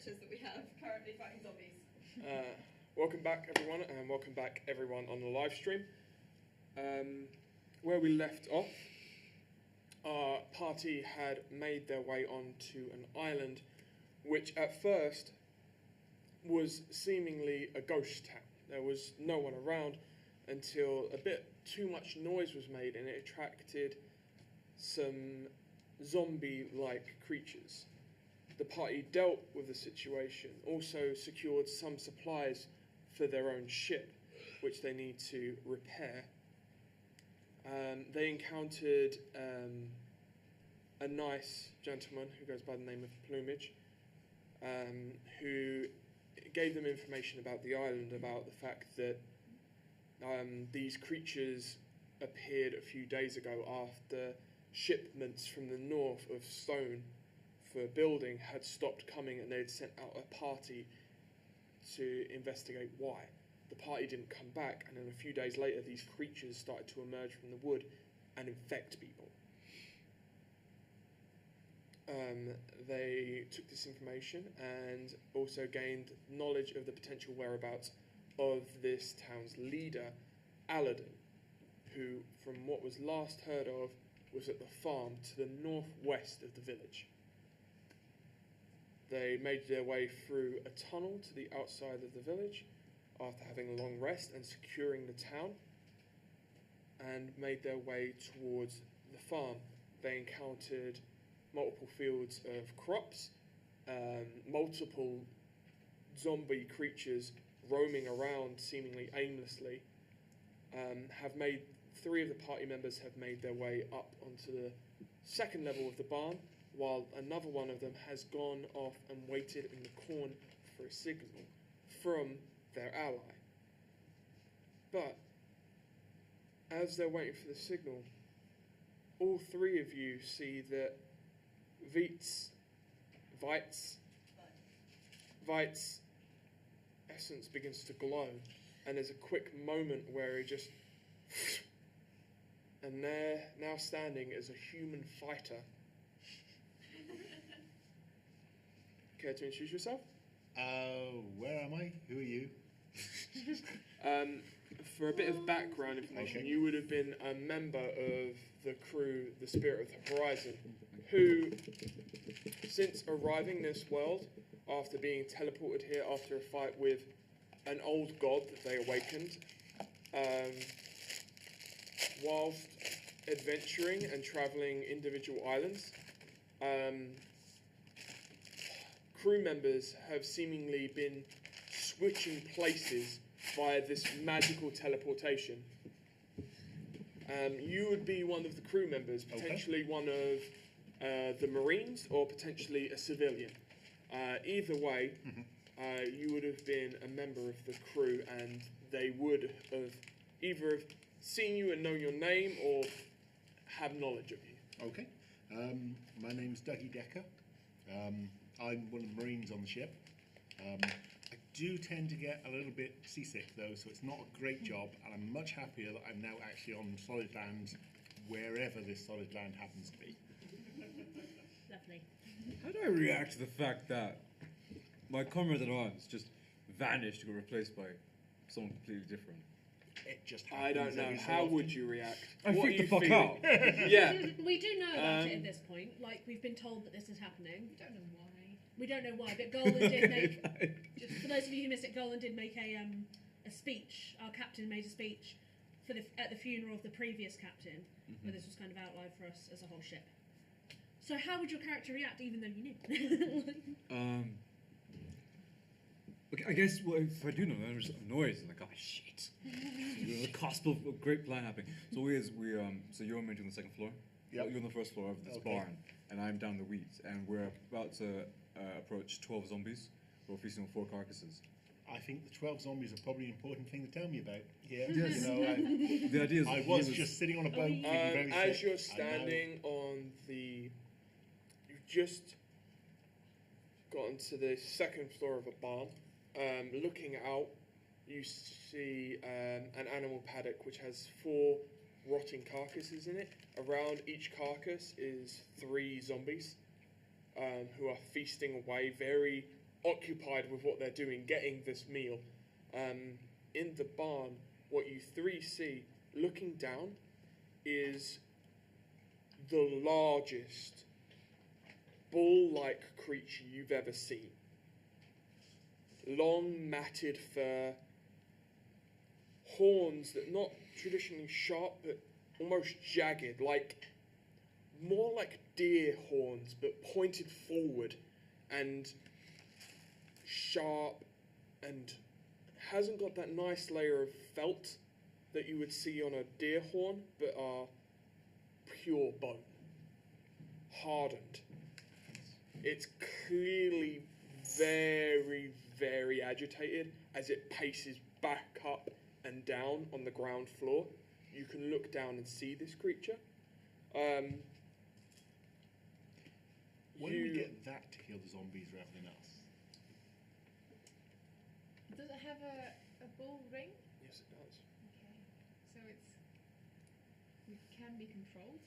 characters that we have currently fighting zombies. Welcome back, everyone, and welcome back, everyone, on the live stream. Where we left off, our party had made their way onto an island, which at first was seemingly a ghost town. There was no one around until a bit too much noise was made, and it attracted some zombie-like creatures. The party dealt with the situation, also secured some supplies for their own ship, which they need to repair. They encountered a nice gentleman who goes by the name of Plumage, who gave them information about the island, about the fact that these creatures appeared a few days ago after shipments from the north of stone for building had stopped coming, and they'd sent out a party to investigate why. The party didn't come back, and then a few days later these creatures started to emerge from the wood and infect people. They took this information and also gained knowledge of the potential whereabouts of this town's leader, Aladdin, who, from what was last heard of, was at the farm to the northwest of the village. They made their way through a tunnel to the outside of the village after having a long rest and securing the town, and made their way towards the farm. They encountered multiple fields of crops, multiple zombie creatures roaming around seemingly aimlessly. Three of the party members have made their way up onto the second level of the barn, while another one of them has gone off and waited in the corn for a signal from their ally. But as they're waiting for the signal, all three of you see that Vite's essence begins to glow, and there's a quick moment where he just... and there, now standing, is a human fighter. Care to introduce yourself? Where am I? Who are you? For a bit of background information, Okay. you would have been a member of the crew, the Spirit of the Horizon, who, since arriving this world, after being teleported here after a fight with an old god that they awakened, whilst adventuring and travelling individual islands, crew members have seemingly been switching places via this magical teleportation. You would be one of the crew members, potentially one of the Marines, or potentially a civilian. Either way, you would have been a member of the crew, and they would have either seen you and known your name, or have knowledge of you. Okay. My name's Dougie Decker. I'm one of the Marines on the ship. I do tend to get a little bit seasick, though, so it's not a great job, and I'm much happier that I'm now actually on solid land, wherever this solid land happens to be. Lovely. How do I react to the fact that my comrade at arms just vanished to get replaced by someone completely different? It just I happens don't know. every so How often. would you react? I What freaked are the fuck you out. feeling? Yeah. We do know about it at this point. Like, we've been told that this is happening. We don't know why. We don't know why, but Golan did make... just for those of you who missed it, Golan did make a speech. Our captain made a speech at the funeral of the previous captain, where this was kind of outlined for us as a whole ship. So how would your character react, even though you knew? Okay, I guess if I do know, I'm just annoyed. I'm like, oh shit! We're on the cusp of a great plan happening. So so you're on the second floor. Yep. You're on the first floor of this barn, and I'm down the weeds, and we're about to approach 12 zombies. We're feasting on 4 carcasses. I think the 12 zombies are probably an important thing to tell me about here. Yes. You know, The idea is I was just sitting on a boat, feeling very as sick. you're standing on the... You've just gotten to the second floor of a barn. Looking out, you see an animal paddock which has 4 rotting carcasses in it. Around each carcass is 3 zombies who are feasting away very occupied with what they're doing, getting this meal. In the barn, what you three see looking down is the largest bull-like creature you've ever seen. Long, matted fur, horns that not traditionally sharp, but almost jagged, more like deer horns, but pointed forward and sharp, and hasn't got that nice layer of felt that you would see on a deer horn, but are pure bone, hardened. It's clearly very, very agitated as it paces back up and down on the ground floor. You can look down and see this creature. Why don't we get that to kill the zombies rather than us? Does it have a bull ring? Yes, it does. Okay. So it can be controlled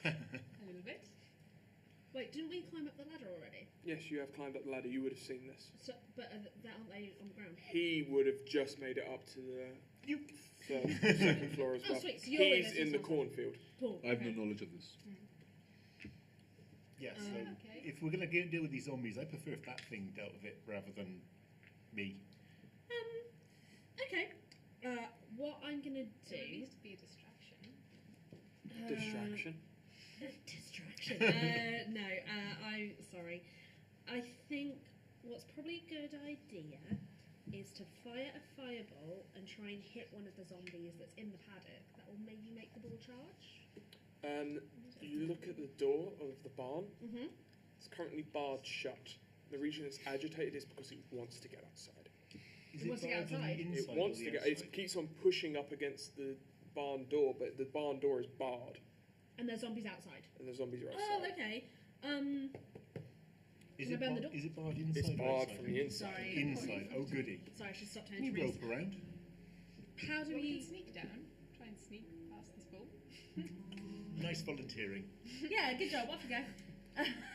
a little bit. Wait, didn't we climb up the ladder already? Yes, you have climbed up the ladder. You would have seen this. So, but aren't they on the ground? He would have just made it up to the second floor as Oh, well. sweet, so you're He's with us in the as well. cornfield. Cool. I have okay. no knowledge of this. Yeah, so Okay. if we're going to deal with these zombies, I prefer if that thing dealt with it rather than me. Okay. What I'm gonna So it do? needs to be a distraction. Distraction. Distraction. No. I'm sorry. I think what's probably a good idea is to fire a fireball and try and hit one of the zombies that's in the paddock. That will maybe make the ball charge. You look at the door of the barn. Mm-hmm. It's currently barred shut. The reason it's agitated is because it wants to get outside. Is It wants to get barred on the outside? inside It or wants the to get. outside? It keeps on pushing up against the barn door, but the barn door is barred, And there's zombies outside. and the zombies are Oh, outside. okay. Is Can I it, bend the door? is it barred inside It's or barred outside? from the inside. Sorry. Inside. Oh, goody. Sorry, I should stop Can turning you trees. rope around? How do Well, we we? can sneak down. Try and sneak past this bull. Nice volunteering. Yeah, good job. Off you go.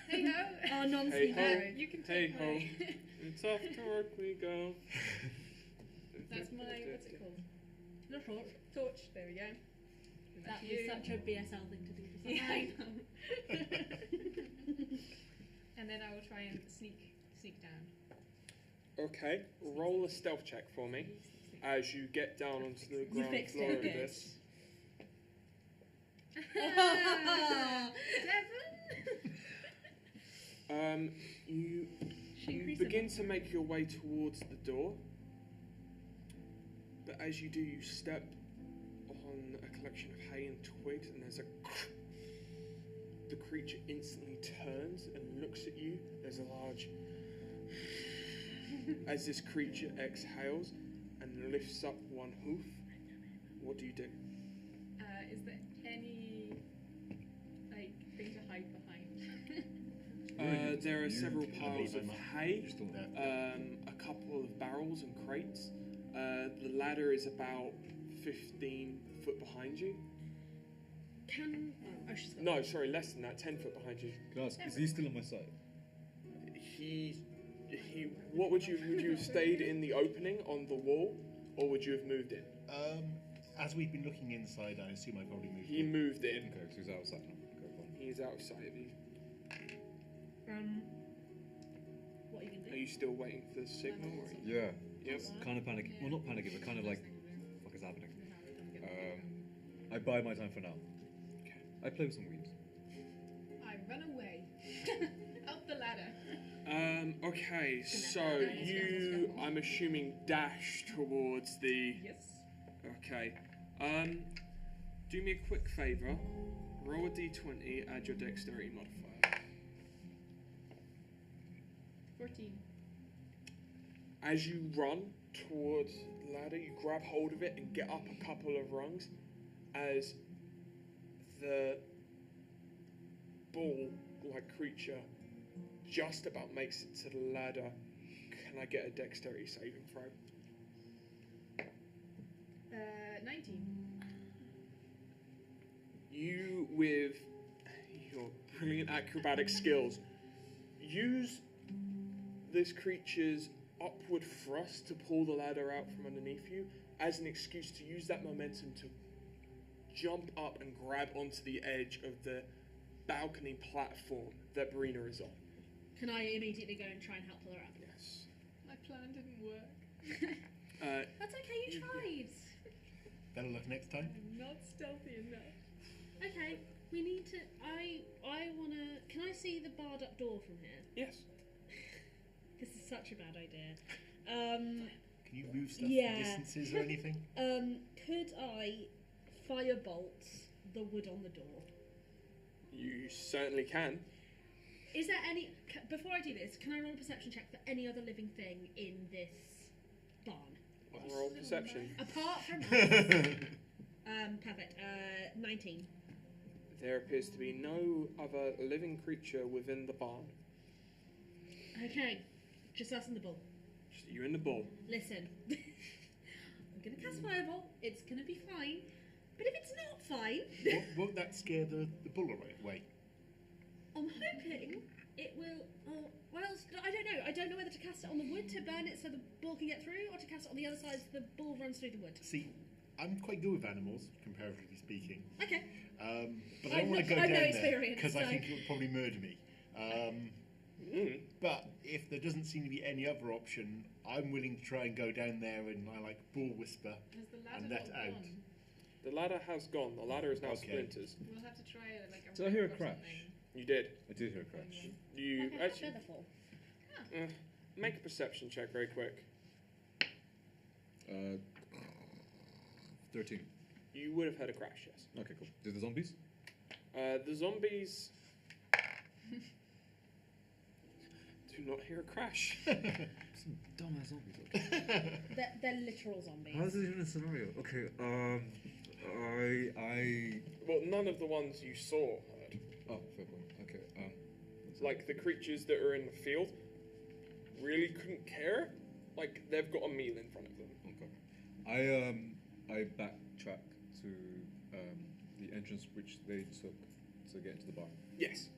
Hey ho! Oh, non-sneaky. Hey ho. You can Hey take ho. my. It's off to work we go. That's my. What's it called? Not torch. Torch. There we go. That That's is you. such a BSL thing to do. For Yeah, I someone. know. And then I will try and sneak down. Okay, roll a stealth check for me as you get down onto the You ground fixed floor it, of good. this. 7. You She you increased begin it. to make your way towards the door, but as you do, you step on a collection of hay and twigs, and there's a the creature instantly turns and looks at you. There's a large as this creature exhales and lifts up one hoof. What do you do? Is there any thing to hide behind? There are several piles of hay. You're still there. A couple of barrels and crates. The ladder is about 15 foot behind you. Can oh, she's got No, sorry, less than that, 10 foot behind you. Can I ask, is he still on my side? He, what would you have stayed in the opening on the wall, or would you have moved in? As we've been looking inside, I assume I probably moved He in. moved in. Okay, so he's outside now. Okay, fine. He is outside of you. What are you gonna Are do? you still waiting for the signal? Or are you... Yeah. Yep. Kind of panicking. Well, not panicking, but kind of like, fuck is happening? I buy my time for now. Okay. I play with some weeds. I run away. Up the ladder. Okay, so you, I'm assuming, dash towards the. Yes. Okay. Do me a quick favour. Roll a d20, add your dexterity modifier. 14. As you run towards the ladder, you grab hold of it and get up a couple of rungs as the bull-like creature just about makes it to the ladder. Can I get a dexterity saving throw? 19. You, with your brilliant acrobatic skills, use this creature's upward thrust to pull the ladder out from underneath you as an excuse to use that momentum to jump up and grab onto the edge of the balcony platform that Brina is on. Can I immediately go and try and help her out? Yes. My plan didn't work. That's okay, you tried. Better luck next time. I'm not stealthy enough. Okay, we need to. I wanna. Can I see the barred up door from here? Yes. This is such a bad idea. Can you move stuff Yeah. distances or anything? Could I firebolt the wood on the door? You certainly can. Is there any? Before I do this, can I roll a perception check for any other living thing in this barn? Roll perception. Apart from us. Perfect. 19. There appears to be no other living creature within the barn. Okay, just us and the bull. Just you and the bull. Listen, I'm gonna cast fireball. It's gonna be fine. But if it's not fine, Won't that scare the bull away? I'm hoping it will. Well, I don't know. I don't know whether to cast it on the wood to burn it so the bull can get through, or to cast it on the other side so the bull runs through the wood. See, I'm quite good with animals, comparatively speaking. Okay. But I don't want to go I've down no there experience, because I so- think it would probably murder me. But if there doesn't seem to be any other option, I'm willing to try and go down there and I like bull whisper Has the and ladder let not out. gone? The ladder has gone. The ladder is now Okay. splinters. We'll have to try like a Did I hear a rope or crash? something. You did. I did hear a crash. You Like a actually feather fall. make a perception check very quick. 13. You would have had a crash, yes. Okay, cool. Did the zombies? The zombies do not hear a crash. Some dumbass zombies. Okay. They're literal zombies. How is this even a scenario? Okay, I. Well, none of the ones you saw heard. Oh, fair point. Okay, Like the creatures that are in the field really couldn't care. Like they've got a meal in front of them. Okay. I backtrack to the entrance which they took to get into the bar. Yes,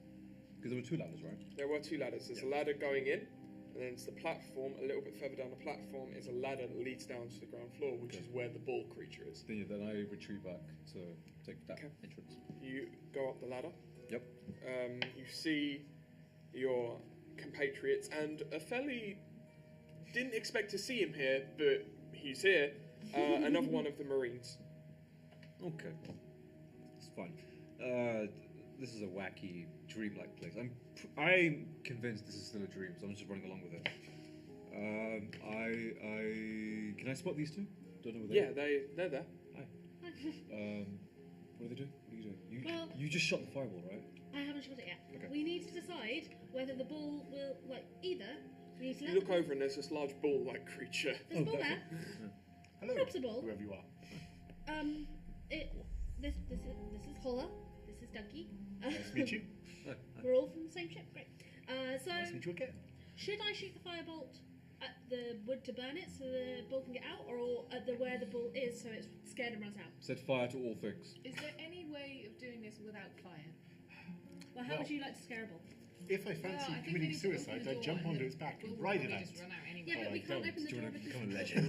Because there were two ladders, right? there were two ladders. There's a ladder going in, and then it's the platform. A little bit further down the platform is a ladder that leads down to the ground floor, which is where the bull creature is. Then I retreat back to take that Okay. entrance. You go up the ladder. Yep. You see your compatriots, and a fairly didn't expect to see him here, but he's here. Another one of the Marines. Okay. It's fine. This is a wacky, dreamlike place. I'm convinced this is still a dream, so I'm just running along with it. Can I spot these two? Don't know where they Yeah, they're there. Hi. What are they doing? What are you doing? Well- You just shot the fireball, right? I haven't shot it yet. Okay. We need to decide whether the bull will, either we need to You let look the bull, over, and there's this large bull-like creature. there's a bull there. Hello, Perhaps a bull. whoever you are. This is Holla. This is Ducky. Nice to meet you. We're all from the same ship. Great. So Nice to meet you again. should I shoot the firebolt at the wood to burn it so the bull can get out, or at the where the bull is so it's scared and runs out? Set fire to all things. Is there any way of doing this without fire? Well, how Well- would you like to scare a bull? If I fancy I think we committing need to open suicide, the I'd door jump and onto the its back bull and will ride it probably out. just run out anyway. Yeah, but we I can't don't. open the Do you door want to because become a legend?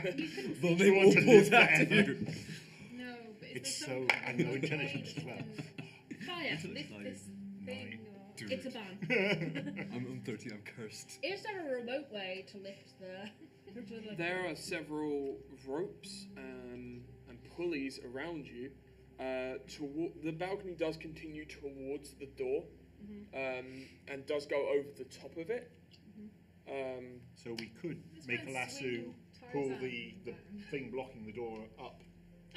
well, you couldn't Well, see. they You want all to pulled live after forever? you. No, but is It's there so- some kind and no of way intelligence that as well. you can Fire. lift Nine. this thing? Do It's a it. ban. I'm 13, I'm cursed. Is there a remote way to lift the? There are several ropes and pulleys around you. The balcony does continue towards the door, and does go over the top of it. So we could Let's make try a and lasso, swing pull Tarzan the down. thing blocking the door up,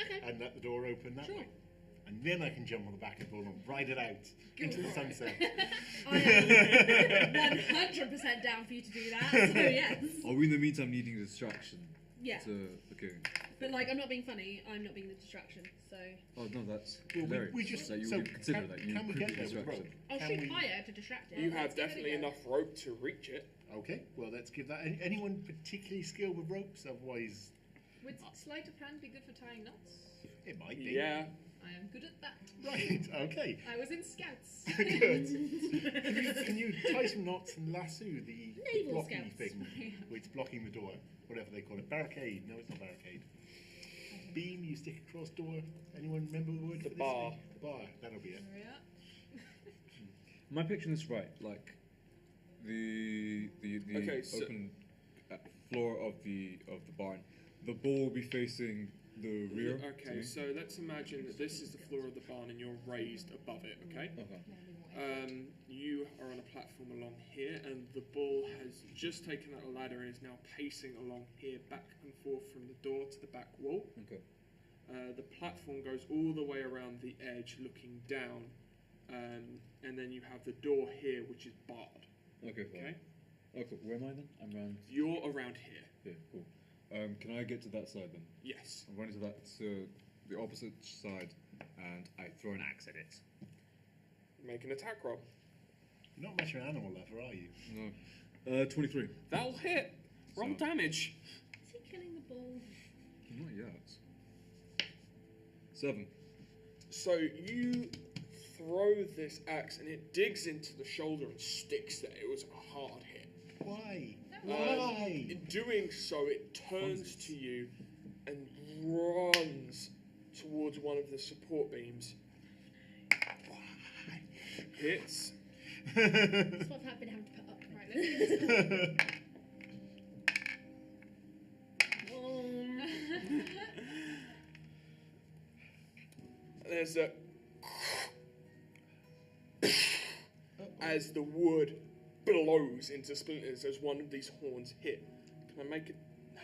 Okay. and let the door open that Sure. way. And then I can jump on the back of the bull and ride it out into the sunset. I am 100% down for you to do that. So yes. Are we in the meantime needing a distraction? Yeah. Okay. But like, I'm not being funny. I'm not being the distraction. So Oh no, that's Well, hilarious. we just that you so would consider can, that. You can we could get be there with the distraction. rope? I'll Can shoot we- fire to distract it. You let's have give it a definitely go. enough rope to reach it. Okay, well let's give that. Anyone particularly skilled with ropes? Otherwise, Would sleight of hand be good for tying knots? it might be. Yeah, I am good at that. Right, okay. I was in Scouts. Good. Can you tie some knots and lasso the Naval blocky Scouts. thing which is blocking the door? Whatever they call it. Barricade. No, it's not barricade. Beam you stick across door. Anyone remember the word The for this bar. thing? The bar. That'll be it. There we are. Am I picturing this right? Like the Okay, so- open floor of the barn. The ball will be facing the rear. to Okay, me? so let's imagine that this is the floor of the barn and you're raised above it, okay? Okay. You are on a platform along here, and the bull has just taken out a ladder and is now pacing along here, back and forth from the door to the back wall. Okay. The platform goes all the way around the edge, looking down, and then you have the door here, which is barred. Okay. Fine. Okay, Okay. Where am I then? I'm around. you're around here. Yeah. Cool. Can I get to that side then? Yes. I'm running to that the opposite side, and I throw an axe at it. Make an attack roll. You're not much of an animal lover, are you? No. 23. That'll hit. Roll So- damage. Is he killing the ball? Not yet. 7. So you throw this axe, and it digs into the shoulder and sticks there. It was a hard hit. Why? No. Why? In doing so, it turns to you and runs towards one of the support beams. Hits. That's what I've been having to put up. Right, let's do this. There's a as the wood blows into splinters as one of these horns hit. Can I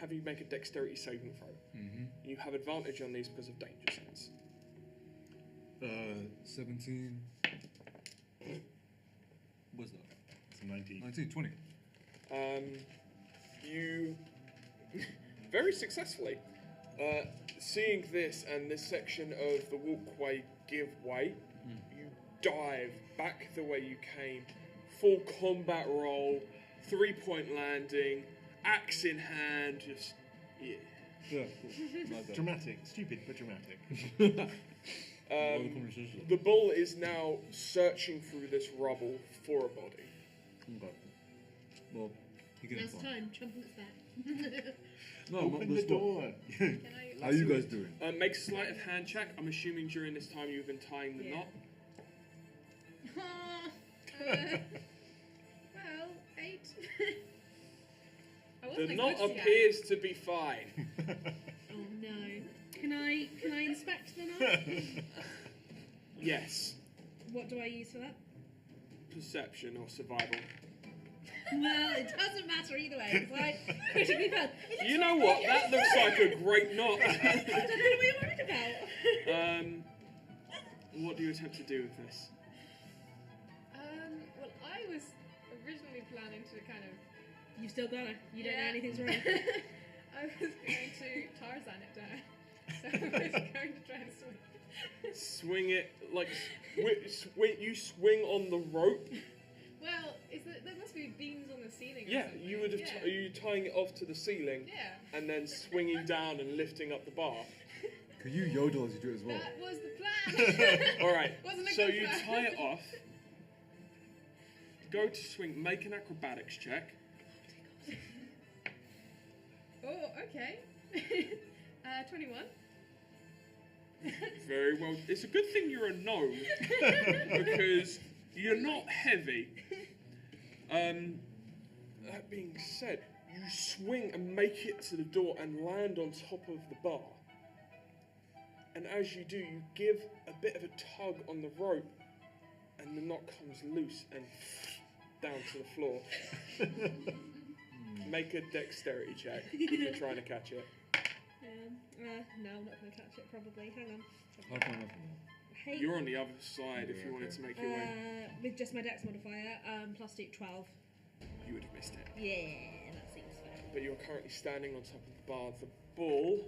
have you make a dexterity saving throw? Mm-hmm. You have advantage on these because of danger sense. 17. What's that? It's a 19. 19, 20. You very successfully seeing this and this section of the walkway give way, you dive back the way you came, full combat roll, 3-point landing, axe in hand, just yeah. Yeah, cool. Like that. Dramatic. Stupid, but dramatic. Another conversation. The bull is now searching through this rubble for a body. Okay. Well, he can Now's the time. Jump on its back. No, Open the door. Can I? How are you guys doing? Make a sleight of hand check. I'm assuming during this time you've been tying the Yeah. knot. Well, 8. I The wasn't a knot good scout. appears to be fine. Oh no. Can I inspect the knot? Yes. What do I use for that? Perception or survival. Well, it doesn't matter either way. It's like critically failed. You know what? That looks like a great knot. I don't know what you're worried about. What do you attempt to do with this? Well, I was originally planning to kind of. You've still got it. You don't know Yeah. anything's wrong. I was going to Tarzan it down. So I was going to try and swing. Swing it like you swing on the rope. Well, there must be beams on the ceiling. Or Yeah, something. you would have. Yeah. You tying it off to the ceiling Yeah. and then swinging down and lifting up the bar. Could you yodel as you do it as well? That was the plan. All right. Wasn't a So good you plan. tie it off. Go to swing. Make an acrobatics check. Oh, okay. 21. Very well. It's a good thing you're a gnome because you're not heavy. That being said, you swing and make it to the door and land on top of the bar. And as you do, you give a bit of a tug on the rope, and the knot comes loose and down to the floor. Make a dexterity check if you're trying to catch it. No, I'm not going to catch it probably. Hang on. How come nothing? Hey, You're on the other side if you wanted to make your way. with just my dex modifier, plus 12. You would have missed it. Yeah, that seems fair. But you're currently standing on top of the bar. The bull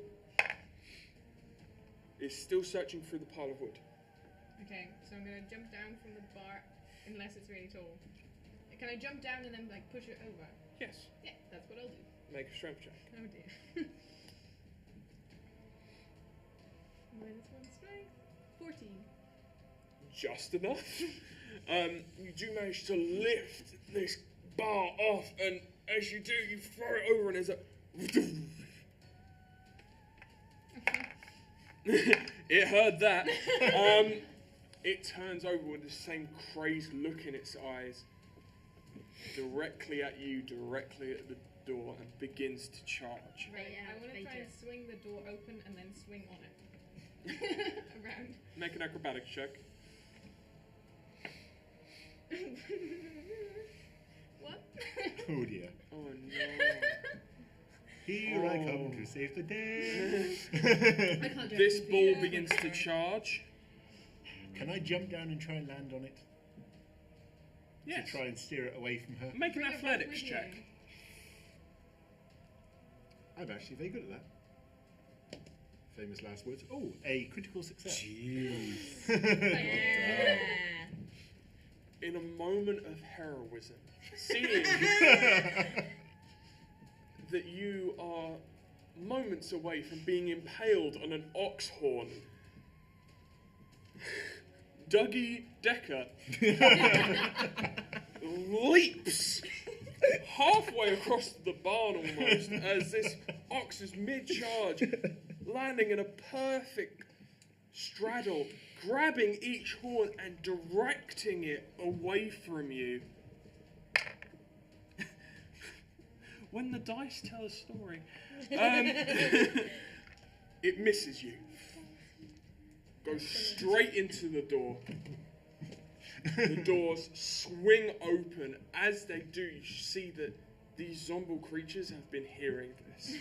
is still searching through the pile of wood. Okay, so I'm going to jump down from the bar, unless it's really tall. Can I jump down and then like push it over? Yes. Yeah, that's what I'll do. Make a strength check. Oh dear. -1 strength. 14. Just enough. You do manage to lift this bar off, and as you do, you throw it over, and there's a. It heard that. It turns over with the same crazed look in its eyes, directly at you, directly at the door, and begins to charge. Right, Yeah, I want they to try do. and swing the door open and then swing on it. Around. Make an acrobatics check. What? Oh dear. Oh no. Here I come Oh. to save the day. I can't do This anything. ball Yeah. begins to charge. Can I jump down and try and land on it? Yes. To try and steer it away from her? Make an Bring it back athletics with check. you. I'm actually very good at that. Famous last words. Oh, a critical success. Jeez. Yeah. In a moment of heroism, seeing that you are moments away from being impaled on an ox horn, Dougie Decker leaps halfway across the barn almost as this ox is mid-charge, landing in a perfect straddle, grabbing each horn and directing it away from you. When the dice tell a story, it misses you. Goes straight into the door. The doors swing open. As they do, you see that these zombie creatures have been hearing this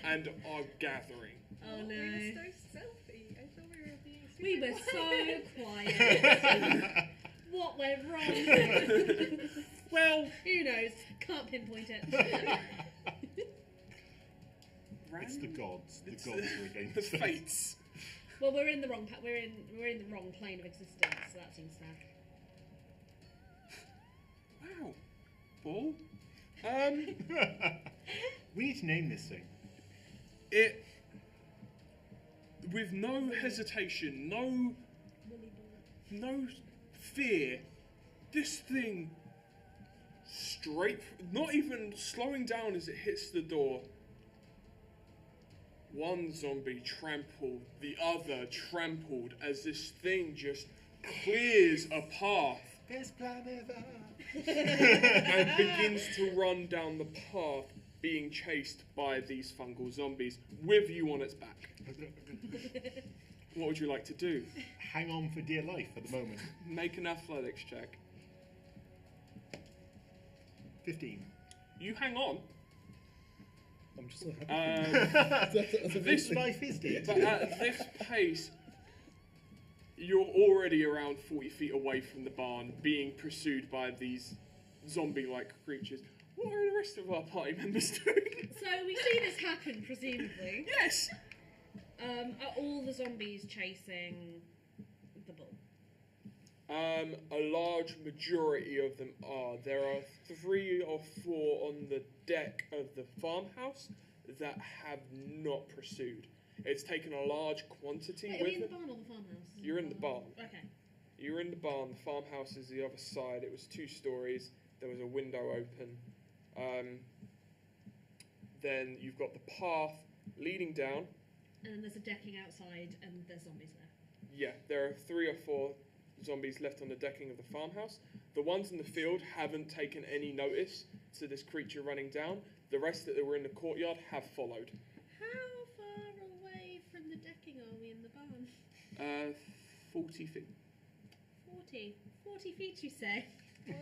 and are gathering. Oh We were no. so stealthy. I thought we were being super We were quiet. so quiet. What went wrong? Well, Who knows? Can't pinpoint it. It's the gods. The It's gods are the against us. fates. Well, we're in the wrong. We're in the wrong plane of existence. So that seems sad. Wow. Ball. We need to name this thing. It, with no hesitation, no fear, this thing straight, not even slowing down as it hits the door. One zombie trampled, the other trampled as this thing just clears a path Best plan ever. and begins to run down the path, being chased by these fungal zombies with you on its back. What would you like to do? Hang on for dear life at the moment. Make an athletics check. 15. You hang on. I'm just so happy. This Life is dear. But at this pace, you're already around 40 feet away from the barn, being pursued by these zombie-like creatures. What are the rest of our party members doing? So we see this happen, presumably. Yes! Are all the zombies chasing the bull? A large majority of them are. There are 3 or 4 on the deck of the farmhouse that have not pursued. It's taken a large quantity Wait, are we with in the them. barn or the farmhouse? You're in the barn. Okay. You're in the barn. The farmhouse is the other side. It was 2 stories. There was a window open. Then you've got the path leading down. And then there's a decking outside, and there's zombies there. Yeah, there are 3 or 4 zombies left on the decking of the farmhouse. The ones in the field haven't taken any notice to this creature running down. The rest that were in the courtyard have followed. How far away from the decking are we in the barn? 40 feet. 40 feet, you say? Well,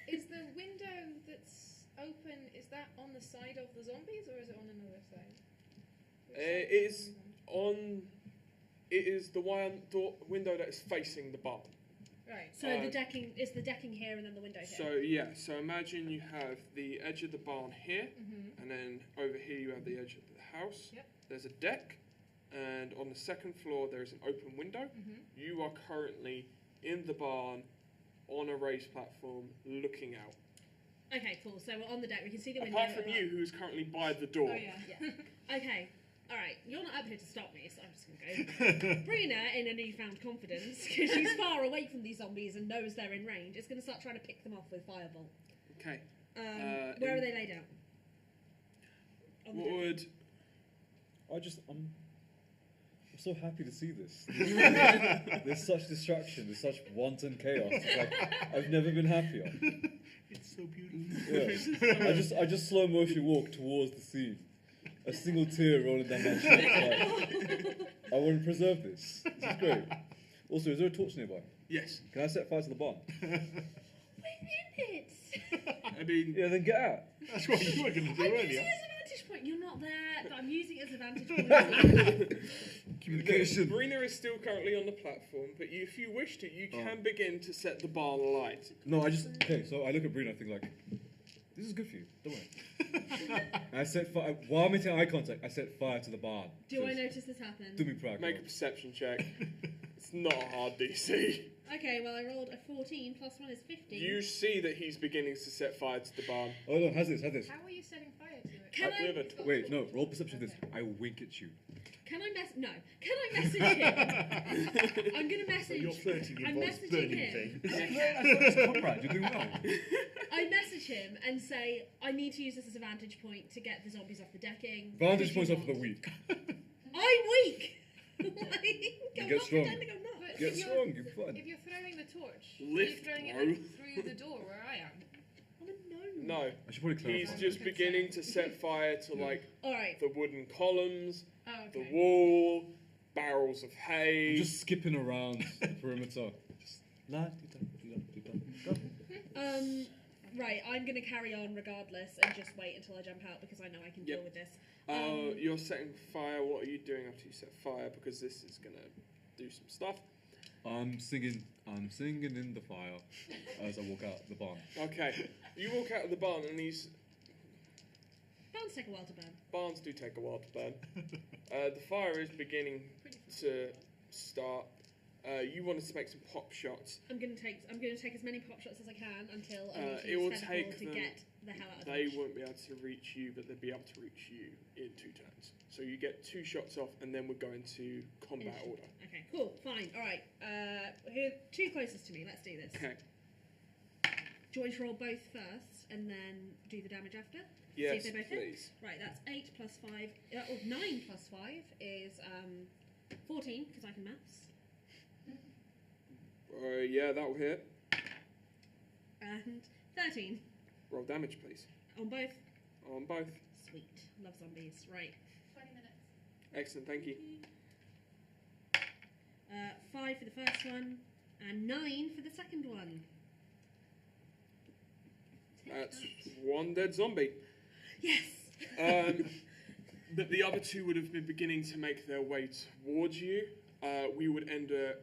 is the window that's open, is that on the side of the zombies or is it on another side? Which side It is is the window? on. It is the window that is facing the barn. Right. So the decking is the decking here, and then the window here. So yeah, so imagine you have the edge of the barn here, Mm-hmm. and then over here you have the edge of the house. Yep. There's a deck, and on the second floor there is an open window. Mm-hmm. You are currently in the barn on a raised platform looking out. Okay, cool. So we're on the deck. We can see the window. Apart from you, who is currently by the door. Oh yeah. Yeah. Okay. Alright, you're not up here to stop me, so I'm just going to go. Brina, in a newfound confidence, because she's far away from these zombies and knows they're in range, is going to start trying to pick them off with Firebolt. Okay. Where are they laid out? On the What deck. would... I'm so happy to see this. There's such destruction. There's such wanton chaos. It's like, I've never been happier. It's so beautiful. Yeah. I just slow motion walk towards the scene. A single tear rolling down my cheek. Like, I want to preserve this. This is great. Also, is there a torch nearby? Yes. Can I set fire to the barn? We're in it! I mean... Yeah, then get out. That's what you were going to do I'm earlier. using it as a vantage point. You're not there, but I'm using it as a vantage point. Communication. Brina is still currently on the platform, but if you wish to, you can begin to set the barn alight. No, okay, so I look at Brina and I think like, this is good for you, don't worry. And I set fire, while I'm making eye contact, I set fire to the barn. Do I Just notice this happen? Do me proud. Make a perception check. It's not a hard DC. Okay, well I rolled a 14, plus 1 is 15. You see that he's beginning to set fire to the barn. Oh no, has this. How are you setting fire to it? Can I, With it. Wait, no, roll perception this. I wink at you. can I message him? I'm gonna message. You're flirting I'm involves messaging burning him. things. I thought it was comrade, you're doing well. I message him and say, I need to use this as a vantage point to get the zombies off the decking. Vantage Could points you off the not?" weak. I'm weak! I'm get not strong. pretending I'm not. But Get if you're- strong, you're fine. If you're throwing the torch, Lift, are you throwing bro. it through the door where I am? I'm a gnome. No. I should probably He's clarify. just beginning to set fire to, like, Alright. the wooden columns, Oh, the okay. wall, barrels of hay. I'm just skipping around the perimeter. Just la do da. Right, I'm gonna carry on regardless and just wait until I jump out because I know I can deal Yep. with this. You're setting fire. What are you doing after you set fire? Because this is gonna do some stuff. I'm singing in the fire as I walk out the barn. Okay. You walk out of the barn and these Barns take a while to burn. barns do take a while to burn. The fire is beginning to start. You wanted to make some pop shots. I'm gonna take as many pop shots as I can until I need to It will use take Fendable to them- get the hell out of They Dodge. won't be able to reach you, but they'll be able to reach you in 2 turns. So you get 2 shots off, and then we're going to combat Initiative. order. Okay, cool, fine, alright. Here, 2 closest to me, let's do this. Okay. Do you want to roll both first and then do the damage after? Yes, See if they both hit? please. Right, that's 8 plus 5, or 9 plus 5 is 14, because I can maths. Yeah, that will hit. And 13 Roll damage, please. on both. On both. Sweet, love zombies. Right, 20 minutes. Excellent, thank you. 5 for the first one, and 9 for the second one. That's 1 dead zombie. Yes! But the other 2 would have been beginning to make their way towards you. We would enter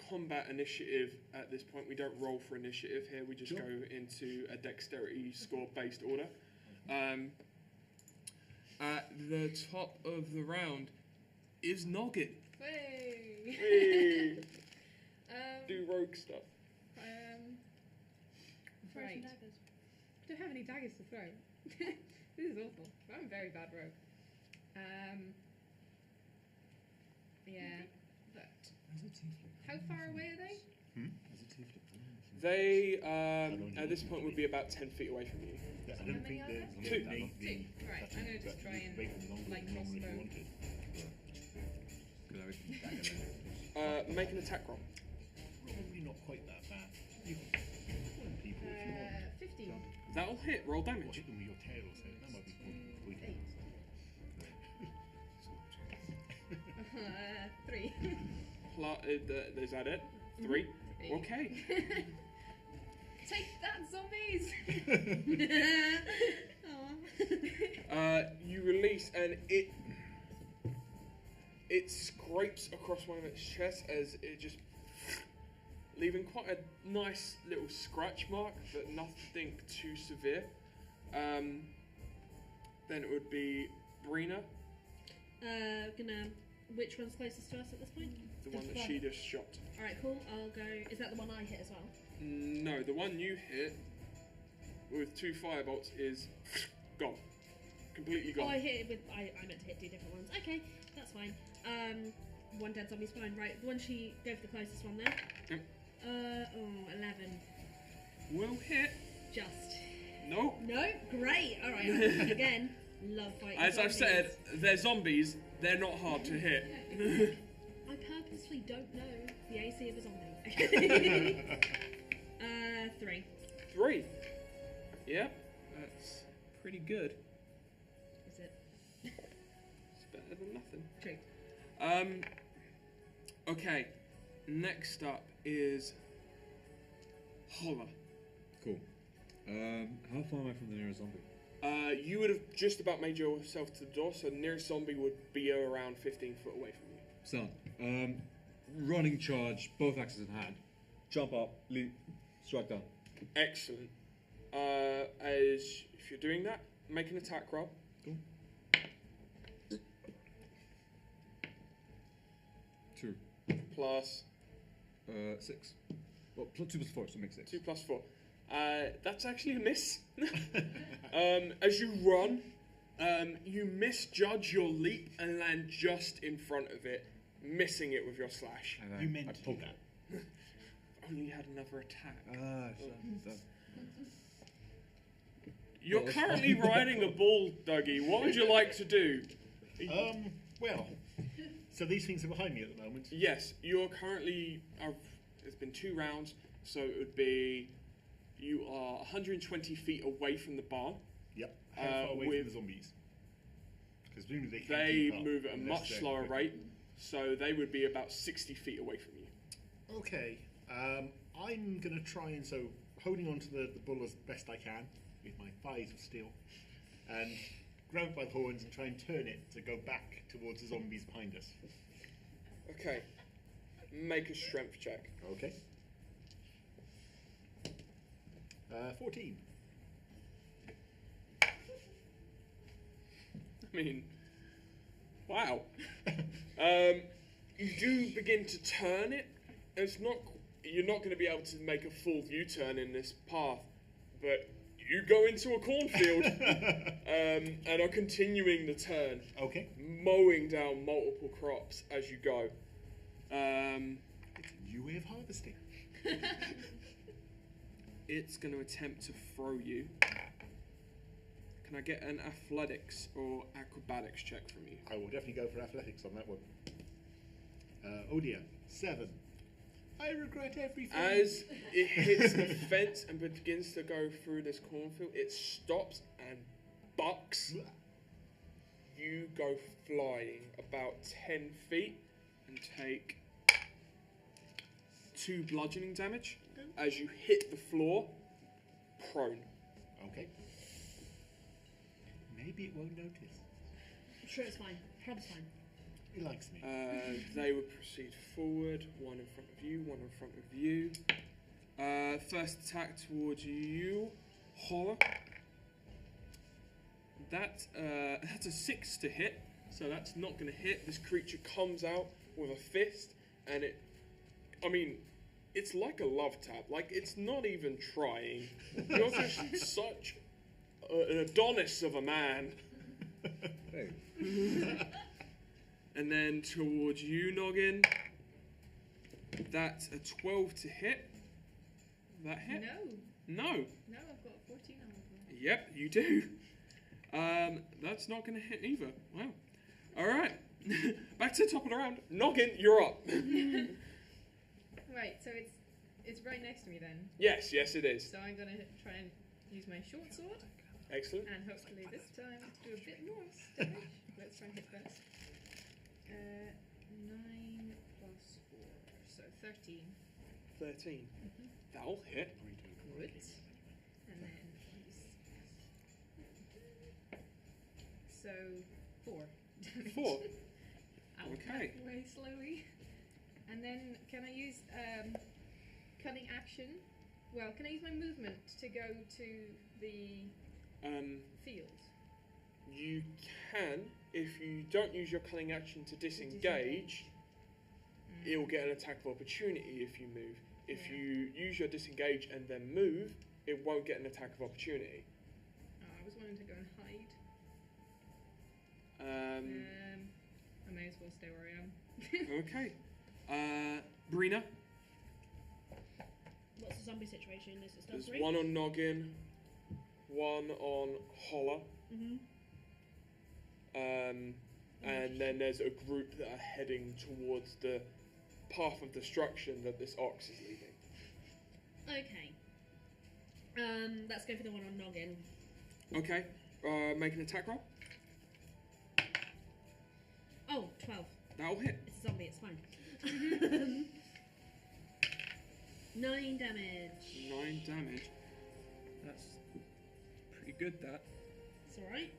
combat initiative at this point. We don't roll for initiative here. We just Sure. go into a dexterity score-based order. At the top of the round is Noggin. Hey! Hey. Do rogue stuff. Right. I don't have any daggers to throw. This is awful. I'm a very bad rogue. Yeah, but how far away are they? They, at this point, would be about 10 feet away from you. I How don't many think are there's there? Two. Right, I'm going to just try and like crossbow. Make an attack roll. Probably not quite that bad. You can warn people if you want. 15. That'll hit. Roll Or damage. hit them with your tail or something. That might be point. 3. Is that it? 3? Okay. Take that, zombies! You release and it scrapes across one of its chest as it just leaving quite a nice little scratch mark, but nothing too severe. Then it would be Brina, Which one's closest to us at this point? the one that she just shot. Alright, cool. I'll go. Is that the one I hit as well? No, the one you hit with 2 firebolts is gone. completely Oh, gone. I hit it with. I meant to hit 2 different ones. Okay, that's fine. One dead zombie's fine. Right, the one she go for the closest one then. Yep. 11. Will hit. Just. Nope. No, great. All right. Again, love fighting. As I've zombies. said, they're zombies. They're not hard to hit. I purposely don't know the AC of a zombie. 3. 3. Yep. That's pretty good. Is it? It's better than nothing. True. Okay. Next up is Holla. Cool. How far am I from the nearest zombie? You would have just about made yourself to the door, so the nearest zombie would be around 15 foot away from you. Sound. Running charge, both axes in hand. Jump up, leap, strike down. Excellent. As if you're doing that, make an attack roll. Cool. 2. Plus 6. Well, 2 plus 4, so make 6. 2 plus 4. That's actually a miss. As you run, you misjudge your leap and land just in front of it, missing it with your slash. And You I meant to do poke that. it. Only had another attack. So. You're currently riding a bull, Dougie. What would you like to do? Well, so these things are behind me at the moment. Yes, you're currently. There's been 2 rounds, so it would be. You are 120 feet away from the barn. Yep. How far away with- from the zombies? Because presumably they can't They keep up move at a unless much they're slower quick. rate, so they would be about 60 feet away from you. Okay. I'm going to try and holding on to the bull as best I can with my thighs of steel, and grab it by the horns and try and turn it to go back towards the zombies behind us. Okay. Make a strength check. Okay. 14. I mean, wow. You do begin to turn it. It's not. You're not going to be able to make a full U-turn in this path, but you go into a cornfield and are continuing the turn, Okay. mowing down multiple crops as you go. It's a new way of harvesting. It's going to attempt to throw you. Can I get an athletics or acrobatics check from you? I will definitely go for athletics on that one. Oh dear. 7. I regret everything. As it hits the fence and begins to go through this cornfield, it stops and bucks. You go flying about 10 feet and take 2 bludgeoning damage as you hit the floor, prone. Okay. Maybe it won't notice. I'm sure it's fine. Prob's fine. It likes me. They would proceed forward, 1 in front of you, 1 in front of you. First attack towards you, Horror. That's a 6 to hit, so that's not going to hit. This creature comes out with a fist, and it's like a love tap. Like, it's not even trying. You're just such an Adonis of a man. Hey. And then towards you, Noggin. That's a 12 to hit. That hit? No, No. I've got 14 on the Yep, you do. That's not going to hit either. Wow. All right. Back to the top of the round. Noggin, you're up. Right, so it's right next to me then. Yes, it is. So I'm gonna try and use my short sword, Excellent. and hopefully this time do a bit more damage. Let's try and hit first. 9 plus 4, so 13. 13. That'll hit. Good. And then so 4 damage. 4. I'll Okay. cut away slowly. And then can I use cunning action? Well, can I use my movement to go to the field? You can, if you don't use your cunning action to disengage, it'll get an attack of opportunity if you move. If Yeah. you use your disengage and then move, it won't get an attack of opportunity. Oh, I was wanting to go and hide. I may as well stay where I am. Okay. Brina, What's the zombie situation? Is it still there's 3? one on Noggin, one on Holler, and then there's a group that are heading towards the path of destruction that this ox is leading. Okay. Let's go for the one on Noggin. Okay. Make an attack roll. Oh, 12. That'll hit. It's a zombie, it's fine. 9 damage. 9 damage. That's pretty good, that. It's alright.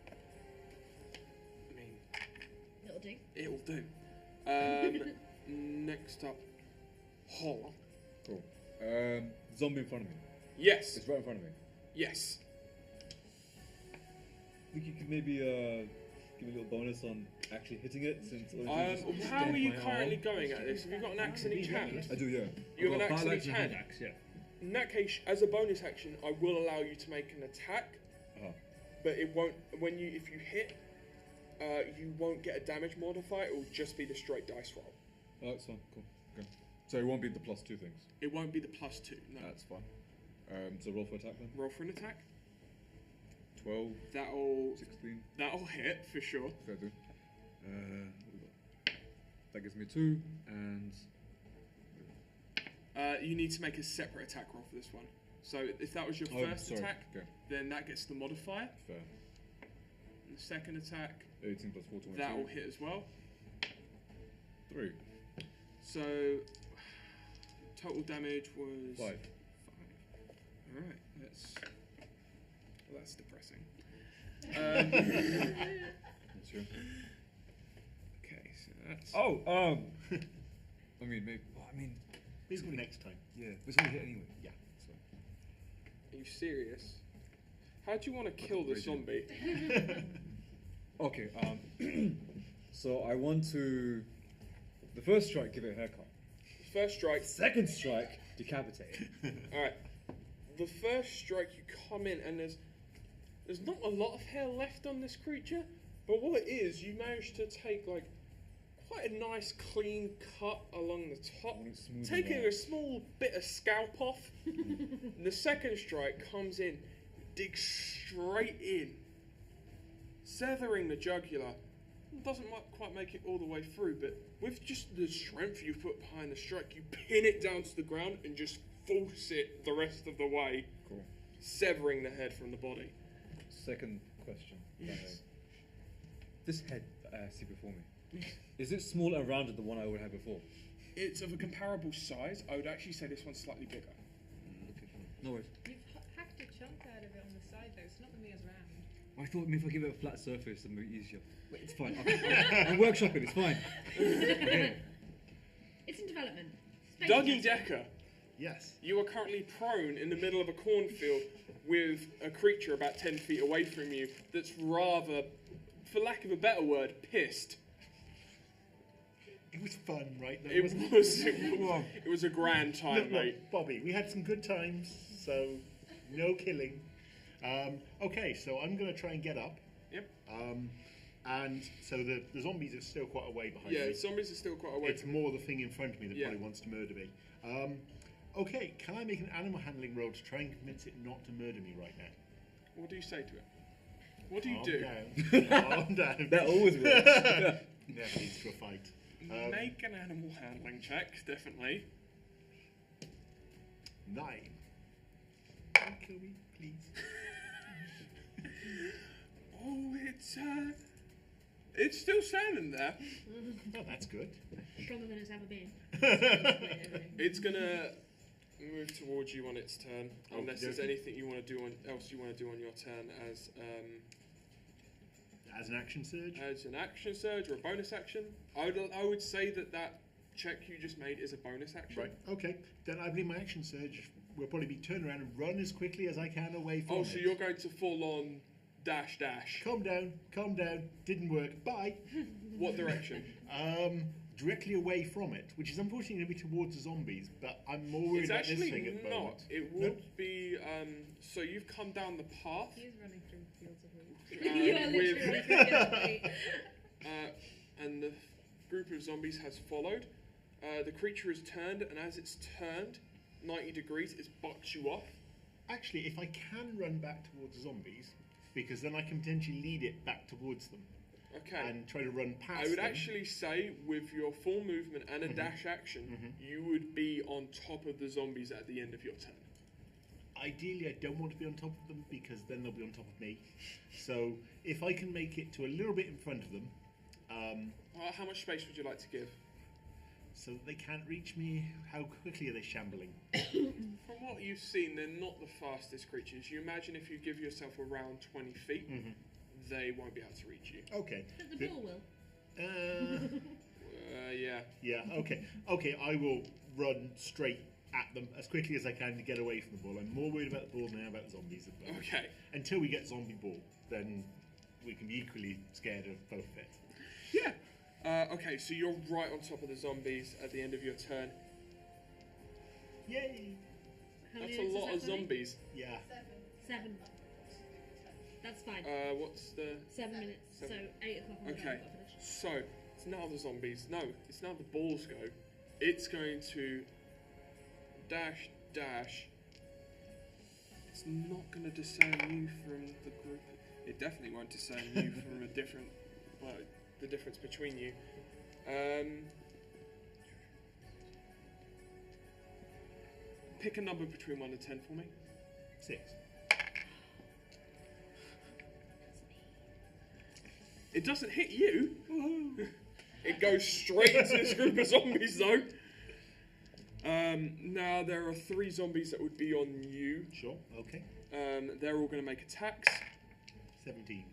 I mean, It'll do. it'll do. Next up, Holler. Cool. Zombie in front of me. Yes. It's right in front of me. Yes. I think you could maybe give me a little bonus on actually hitting it, since How are you currently going at this? Have you got an axe in each hand? I do, yeah. You have an axe in each and hand. axe, yeah. In that case, as a bonus action, I will allow you to make an attack, but it won't. If you hit, you won't get a damage modifier. It will just be the straight dice roll. Oh, that's fine. Cool. Okay. So it won't be the +2 things. It won't be the +2. No. That's fine. So roll for attack then. Roll for an attack. 12, That'll 16. that'll hit for sure. Fair do. What we got? That gives me 2, and You need to make a separate attack roll for this one. So if that was your first sorry. attack, Okay. then that gets the modifier. Fair. And the second attack, 18 plus 4, 22. that will hit as well. 3. So total damage was 5. All right, that's depressing. That's your. Okay, so that's I mean, maybe. Well, I mean, Maybe next time. yeah, it's gonna hit anyway. Yeah. So. Are you serious? How do you want to kill the raging. zombie? Okay. So I want to. The first strike, give it a haircut. First strike. Second strike, decapitate. All right. The first strike, you come in and there's not a lot of hair left on this creature, but what it is, you manage to take like quite a nice clean cut along the top, want it smooth taking and a small bit of scalp off. And the second strike comes in, digs straight in, severing the jugular. Doesn't quite make it all the way through, but with just the strength you put behind the strike, you pin it down to the ground and just force it the rest of the way, Cool. severing the head from the body. Second question. Yes. This head that I see before me, is it small and rounded the one I would have before? It's of a comparable size. I would actually say this one's slightly bigger. Okay, fine. No worries. You've hacked a chunk out of it on the side though. It's not going to be as round. I thought maybe if I give it a flat surface, it'd be easier. Wait, it's fine. I'm workshopping. It's fine. Okay. It's in development. Dougie Decker, Yes. you are currently prone in the middle of a cornfield with a creature about 10 feet away from you that's rather, for lack of a better word, pissed. It was fun, right? Though, It wasn't it was a grand time, Look, mate. Bobby, we had some good times, so no killing. Okay, so I'm going to try and get up. Yep. And so the zombies are still quite away behind Yeah, me. zombies are still quite away. It's more the thing in front of me that Yeah. probably wants to murder me. Okay, can I make an animal handling roll to try and convince it not to murder me right now? What do you say to it? What do you Calm do? down. Calm down. That always works. Never leads to a fight. Make an animal handling check, definitely. 9. Don't kill me, please. Oh, it's still standing there. Oh, that's good. Stronger than it's ever been. It's gonna move towards you on its turn, unless there's Okey-dokey. anything you want to do else you want to do on your turn As an action surge? as an action surge or a bonus action. I would say that check you just made is a bonus action. Right, okay. Then I believe my action surge will probably be turn around and run as quickly as I can away from Oh, it. so you're going to full on dash. Calm down, didn't work, bye. What direction? directly away from it, which is unfortunately going to be towards the zombies, but I'm more worried It's about this actually thing at the not. moment. It would be. So you've come down the path. He is running through fields of wheat. You are literally running through fields of wheat. And the group of zombies has followed. The creature has turned, and as it's turned 90 degrees, it's bucked you off. Actually, if I can run back towards the zombies, because then I can potentially lead it back towards them. Okay. And try to run past I would them. actually say, with your full movement and a dash action, you would be on top of the zombies at the end of your turn. Ideally, I don't want to be on top of them because then they'll be on top of me. So, if I can make it to a little bit in front of them, How much space would you like to give? so that they can't reach me, how quickly are they shambling? From what you've seen, they're not the fastest creatures. You imagine if you give yourself around 20 feet, they won't be able to reach you. Okay. But the ball will. Yeah. Yeah, okay. Okay, I will run straight at them as quickly as I can to get away from the ball. I'm more worried about the ball than I am about the zombies at the moment. Okay. Until we get zombie ball, then we can be equally scared of both of it. Yeah. Okay, so you're right on top of the zombies at the end of your turn. Yay! How many That's a minutes is lot that of for me? zombies. Yeah. 7. That's fine. What's the... 7 minutes. So 8 o'clock on the dot, Okay, I've got to finish. so it's now the zombies. No, it's now the balls go. It's going to dash. It's not going to discern you from the group. It definitely won't discern you from a different, well, the difference between you. Pick a number between 1 and 10 for me. 6. It doesn't hit you. It goes straight into this group of zombies, though. Now, there are 3 zombies that would be on you. Sure, okay. They're all going to make attacks. 17s.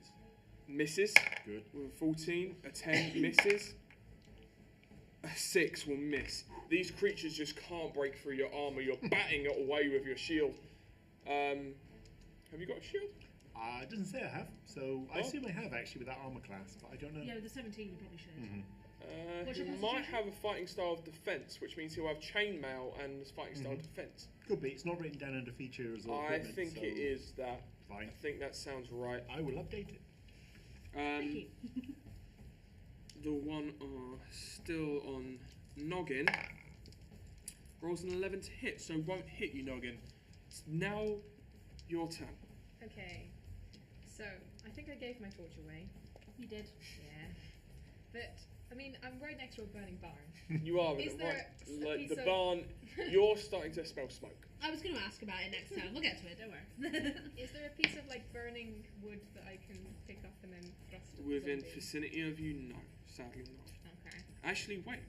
Misses. Good. With a 14. A 10 misses. A 6 will miss. These creatures just can't break through your armour. You're batting it away with your shield. Have you got a shield? It doesn't say I have, so I assume I have actually with that armour class, but I don't know. Yeah, with the 17 you probably should. What's He your might constitution? have a fighting style of defence, which means he'll have chainmail and fighting style of defence. Could be. It's not written down under features or I equipment, think so it is that. Fine. I think that sounds right. I will update it. Thank you. The one still on Noggin rolls an 11 to hit, so won't hit you, Noggin. It's now your turn. Okay, so I think I gave my torch away. You did. Yeah, but I mean, I'm right next to a burning barn. You are Is in it, there right? a Like piece the of- barn, you're starting to smell smoke. I was going to ask about it next time. We'll get to it, don't worry. Is there a piece of like burning wood that I can pick up and then thrust at the Within zombie? vicinity of you, no, sadly not. Okay. Actually, wait.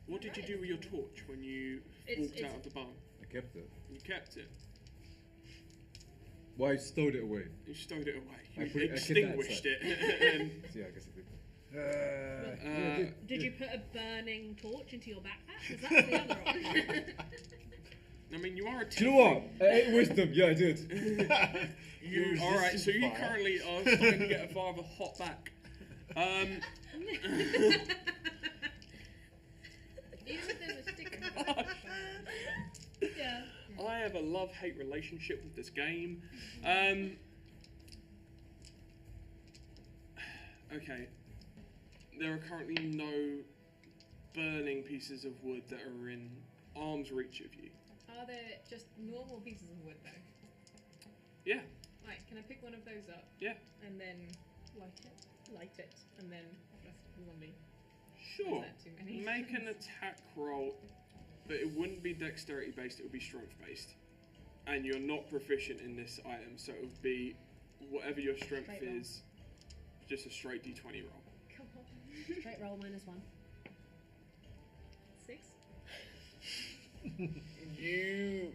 What did you do with your torch when you walked It's- out of the barn? I kept it. You kept it. Well, I stowed it away. You stowed it away. I You put it- I kept it extinguished it. So yeah, I guess I did. Did you put a burning torch into your backpack? Because that's the other option. I mean, you are a Do you know what? I ate wisdom. Yeah, I did. You're All right, so resistant you fire. currently are starting to get a rather hot back. Even if there's a stick in the back. Yeah. I have a love-hate relationship with this game. Okay. There are currently no burning pieces of wood that are in arm's reach of you. Are there just normal pieces of wood though? Yeah, Right, can I pick one of those up yeah, and then light it, and then thrust the zombie? sure. Is that too many? Make an attack roll, but it wouldn't be dexterity based, it would be strength based. And you're not proficient in this item, so it would be whatever your strength Straight roll. is, just a straight d20 roll. Come on. Straight roll -1. 6? You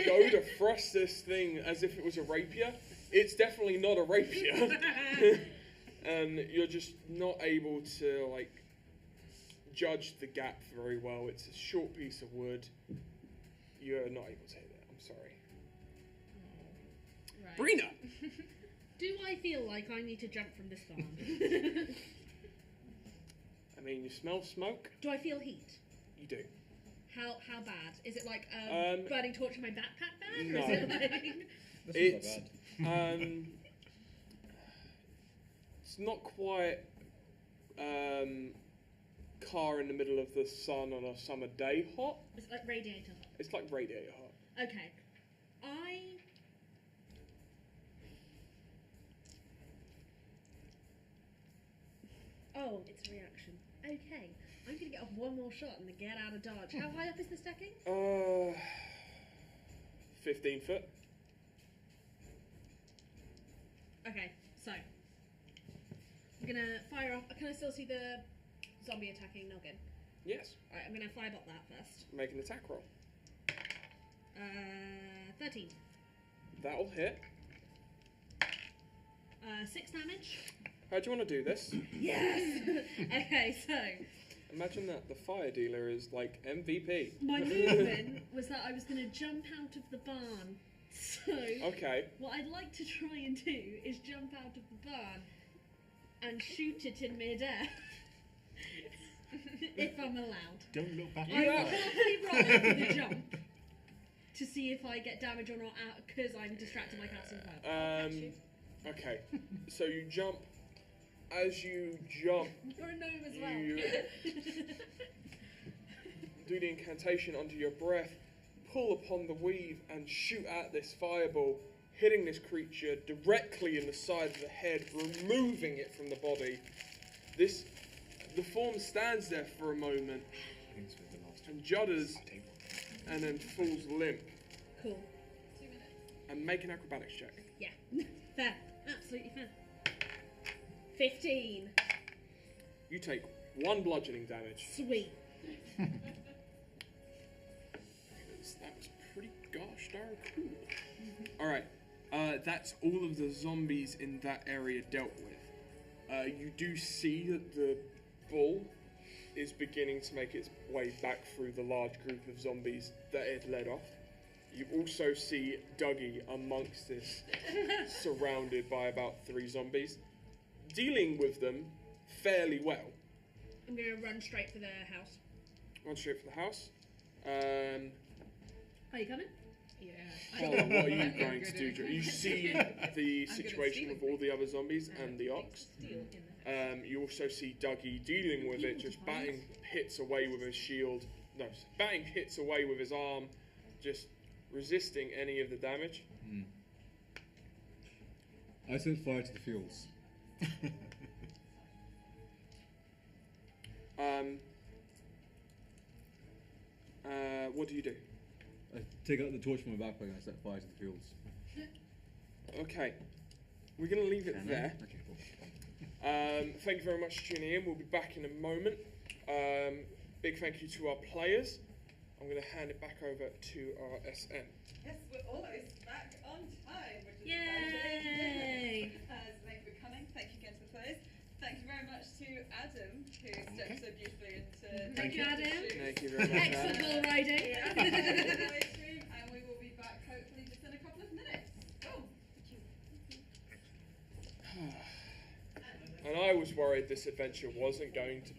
go to thrust this thing as if it was a rapier. It's definitely not a rapier. And you're just not able to, like, judge the gap very well. It's a short piece of wood. You're not able to hit it. I'm sorry. Right. Brina! Do I feel like I need to jump from this barn? mean, you smell smoke. Do I feel heat? You do. How bad? Is it like burning torch in my backpack bag? No. Or is it like... That's It's not that bad. it's not quite car in the middle of the sun on a summer day hot. Is it like radiator hot? It's like radiator hot. Okay. Oh, it's a reaction. Okay. I'm going to get off one more shot and then get out of dodge. How high up is this decking? 15 foot. Okay, so I'm going to fire off. Can I still see the zombie attacking noggin? Yes. Alright, I'm going to firebot that first. Make an attack roll. 13. That'll hit. 6 damage. How do you want to do this? Yes! Okay, so Imagine that the fire dealer is like MVP. my movement was that I was going to jump out of the barn. So Okay. what I'd like to try and do is jump out of the barn and shoot it in midair. If I'm allowed. Don't look back. I will happily roll for the jump to see if I get damage or not because I'm distracted by casting fire. Okay. So you jump. As you jump, You're a gnome as well. you do the incantation under your breath, pull upon the weave, and shoot at this fireball, hitting this creature directly in the side of the head, removing it from the body. The form stands there for a moment and judders and then falls limp. Cool. 2 minutes. And make an acrobatics check. Yeah. Fair. Absolutely fair. 15. You take 1 bludgeoning damage. Sweet. That was pretty gosh darn cool. Alright, that's all of the zombies in that area dealt with. You do see that the bull is beginning to make its way back through the large group of zombies that it led off. You also see Dougie amongst this, surrounded by about 3 zombies, dealing with them fairly well. I'm going to run straight for the house. Run straight for the house. Are you coming? Yeah. Paula, what are you I'm going go to do do? it. You see the I'm gonna situation steal with it. all the other zombies and the ox. Steal in the house. You also see Dougie dealing with it, just batting hits away with his shield. No, batting hits away with his arm, just resisting any of the damage. I set fire to the fields. What do you do? I take out the torch from my backpack and I set fire to the fields. Okay, we're going to leave it there. Okay, cool. Thank you very much for tuning in. We'll be back in a moment. Big thank you to our players. I'm going to hand it back over to our SM. Yes, we're almost back on time, which is Yay! Thank you for coming. Thank you again to the players. Thank you very much to Adam, who stepped so beautifully into. Thank you, Adam. Thank you very much. Excellent bull riding. And we will be back hopefully just in a couple of minutes. Oh. And I was worried this adventure wasn't going to